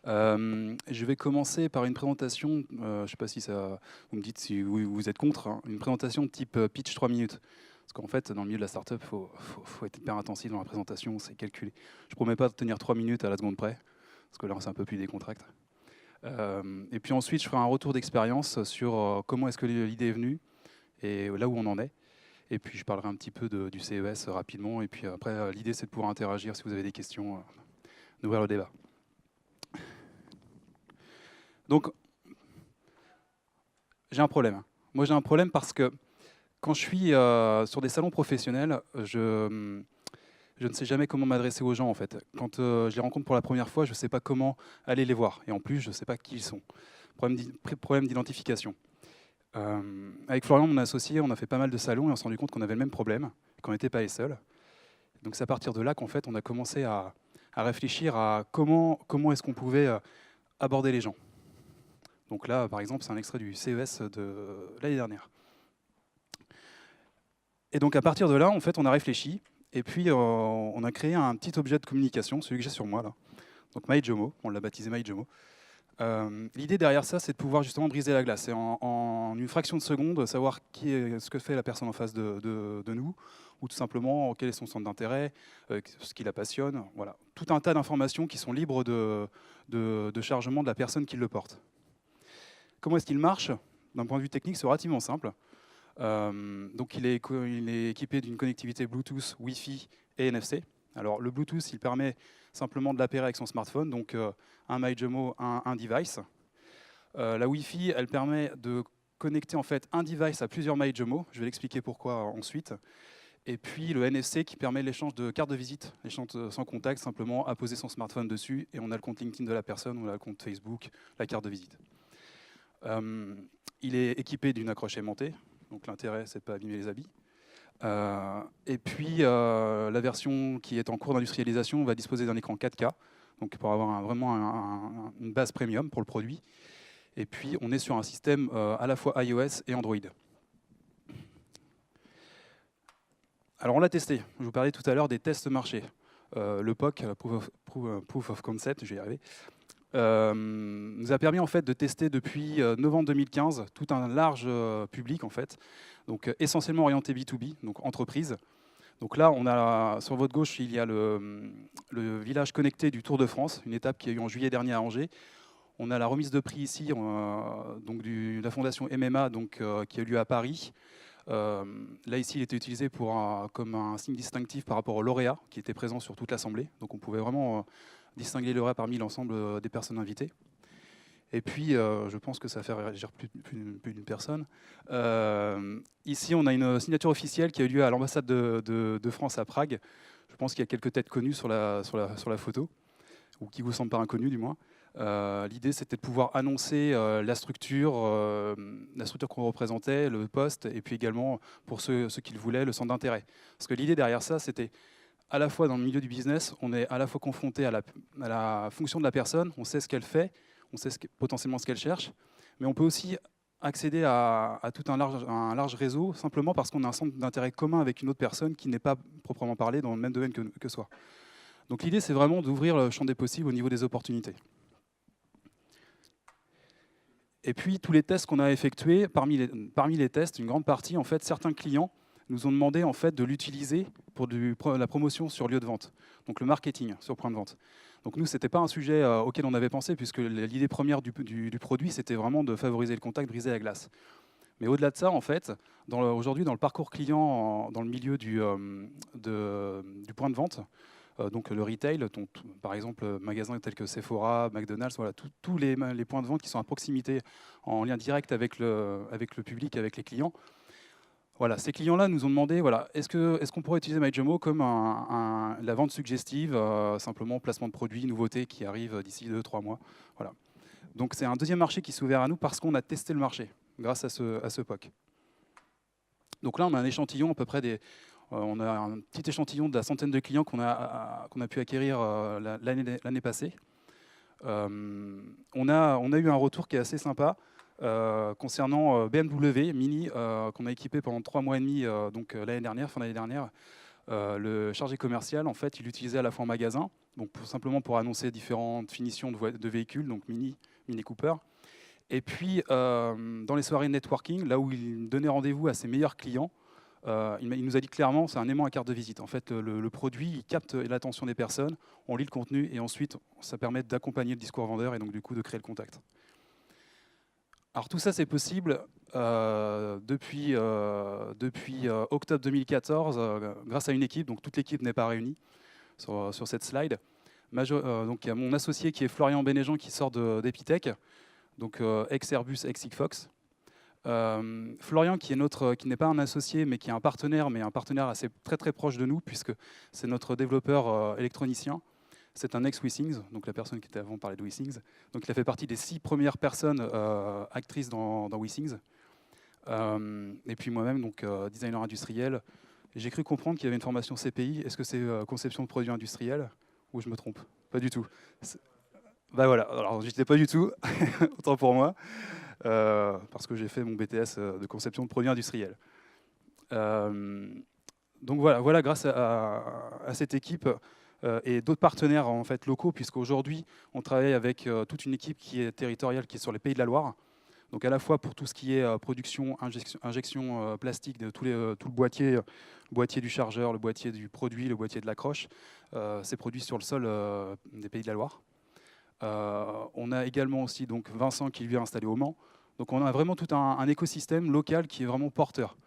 Je vais commencer par une présentation, je ne sais pas si ça, vous me dites si vous êtes contre, hein, une présentation type pitch 3 minutes. Parce qu'en fait, dans le milieu de la startup, faut être hyper intensif dans la présentation, c'est calculé. Je ne promets pas de tenir 3 minutes à la seconde près, parce que là, c'est un peu plus décontracté. Et puis ensuite, je ferai un retour d'expérience sur comment est-ce que l'idée est venue et là où on en est. Et puis, je parlerai un petit peu du CES rapidement. Et puis après, l'idée, c'est de pouvoir interagir si vous avez des questions, d'ouvrir le débat. Donc, j'ai un problème. Moi, j'ai un problème parce que quand je suis sur des salons professionnels, je ne sais jamais comment m'adresser aux gens, en fait. Quand je les rencontre pour la première fois, je ne sais pas comment aller les voir. Et en plus, je ne sais pas qui ils sont. Problème d'identification. Avec Florian, mon associé, on a fait pas mal de salons et on s'est rendu compte qu'on avait le même problème, qu'on n'était pas les seuls. Donc c'est à partir de là qu'en fait, on a commencé à réfléchir à comment est-ce qu'on pouvait aborder les gens. Donc là, par exemple, c'est un extrait du CES de l'année dernière. Et donc à partir de là, en fait, on a réfléchi et puis on a créé un petit objet de communication, celui que j'ai sur moi là. Donc MyJomo, on l'a baptisé MyJomo. L'idée derrière ça, c'est de pouvoir justement briser la glace et en une fraction de seconde, savoir ce que fait la personne en face de nous, ou tout simplement quel est son centre d'intérêt, ce qui la passionne. Voilà. Tout un tas d'informations qui sont libres de chargement de la personne qui le porte. Comment est-ce qu'il marche? D'un point de vue technique, c'est relativement simple. Donc il est équipé d'une connectivité Bluetooth, Wi-Fi et NFC. Alors le Bluetooth, il permet simplement de l'appairer avec son smartphone, donc un MyJomo, un device. La Wi-Fi, elle permet de connecter en fait un device à plusieurs MyJomo. Je vais l'expliquer pourquoi ensuite. Et puis le NFC qui permet l'échange de cartes de visite, l'échange sans contact, simplement à poser son smartphone dessus et on a le compte LinkedIn de la personne, on a le compte Facebook, la carte de visite. Il est équipé d'une accroche aimantée, donc l'intérêt c'est de ne pas abîmer les habits. Et puis la version qui est en cours d'industrialisation va disposer d'un écran 4K, donc pour avoir vraiment une base premium pour le produit. Et puis on est sur un système à la fois iOS et Android. Alors on l'a testé, je vous parlais tout à l'heure des tests marché. Le POC, Proof of Concept, je vais y arriver, nous a permis en fait de tester depuis novembre 2015 tout un large public en fait, donc essentiellement orienté B2B, donc entreprise. Donc là, on a sur votre gauche, il y a le village connecté du Tour de France, une étape qui a eu en juillet dernier à Angers. On a la remise de prix ici, donc de la fondation MMA, donc, qui a eu lieu à Paris. Là, ici, il était utilisé comme un signe distinctif par rapport au lauréat qui était présent sur toute l'Assemblée. Donc on pouvait vraiment distinguer les lauréats parmi l'ensemble des personnes invitées. Et puis, je pense que ça fait réagir plus d'une personne. Ici, on a une signature officielle qui a eu lieu à l'ambassade de France à Prague. Je pense qu'il y a quelques têtes connues sur la photo, ou qui vous semblent pas inconnues du moins. L'idée, c'était de pouvoir annoncer la structure qu'on représentait, le poste, et puis également, pour ceux qui le voulaient, le centre d'intérêt. Parce que l'idée derrière ça, c'était à la fois dans le milieu du business, on est à la fois confronté à la fonction de la personne, on sait ce qu'elle fait, on sait potentiellement ce qu'elle cherche, mais on peut aussi accéder à tout un large réseau simplement parce qu'on a un centre d'intérêt commun avec une autre personne qui n'est pas proprement parlé dans le même domaine que soi. Donc l'idée, c'est vraiment d'ouvrir le champ des possibles au niveau des opportunités. Et puis, tous les tests qu'on a effectués, parmi les tests, une grande partie, en fait, certains clients nous ont demandé en fait, de l'utiliser pour la promotion sur lieu de vente, donc le marketing sur point de vente. Donc nous, ce n'était pas un sujet auquel on avait pensé, puisque l'idée première du produit, c'était vraiment de favoriser le contact, briser la glace. Mais au-delà de ça, en fait, aujourd'hui, dans le parcours client, dans le milieu du point de vente, donc le retail, donc, par exemple magasins tels que Sephora, McDonald's, voilà, tous les points de vente qui sont à proximité, en lien direct avec le public, avec les clients. Voilà, ces clients-là nous ont demandé, voilà, est-ce qu'on pourrait utiliser MyJomo comme la vente suggestive, simplement placement de produits, nouveautés qui arrivent d'ici 2-3 mois. Voilà. Donc c'est un deuxième marché qui s'est ouvert à nous parce qu'on a testé le marché grâce à ce POC. Donc là, on a un échantillon à peu près on a un petit échantillon de la centaine de clients qu'on a pu acquérir l'année passée. On a eu un retour qui est assez sympa concernant BMW Mini, qu'on a équipé pendant 3 mois et demi, donc l'année dernière, fin d'année dernière. Le chargé commercial, en fait, il l'utilisait à la fois en magasin, donc simplement pour annoncer différentes finitions de véhicules, donc Mini, Mini Cooper. Et puis, dans les soirées networking, là où il donnait rendez-vous à ses meilleurs clients, il nous a dit clairement, c'est un aimant à carte de visite. En fait, le produit, il capte l'attention des personnes, on lit le contenu, et ensuite, ça permet d'accompagner le discours vendeur, et donc du coup, de créer le contact. Alors tout ça, c'est possible depuis octobre 2014, grâce à une équipe. Donc toute l'équipe n'est pas réunie sur cette slide. Donc il y a mon associé qui est Florian Bénéjean qui sort d'Epitech, donc ex-Airbus, ex-Sigfox. Florian qui n'est pas un associé mais qui est un partenaire assez très très proche de nous puisque c'est notre développeur électronicien. C'est un ex-WeSings, donc la personne qui était avant parlait de WeSings. Donc il a fait partie des 6 premières personnes actrices dans WeSings. Et puis moi-même, donc designer industriel. J'ai cru comprendre qu'il y avait une formation CPI. Est-ce que c'est conception de produits industriels ou je me trompe? Pas du tout. Bah voilà, alors j'y étais pas du tout, autant pour moi, parce que j'ai fait mon BTS de conception de produits industriels. Donc voilà, grâce à cette équipe et d'autres partenaires en fait locaux, puisqu'aujourd'hui on travaille avec toute une équipe qui est territoriale, qui est sur les Pays de la Loire. Donc à la fois pour tout ce qui est production, injection plastique de tout le boîtier du chargeur, le boîtier du produit, le boîtier de l'accroche, c'est produit sur le sol des Pays de la Loire. On a également aussi donc Vincent qui lui est installé au Mans. Donc on a vraiment tout un écosystème local qui est vraiment porteur.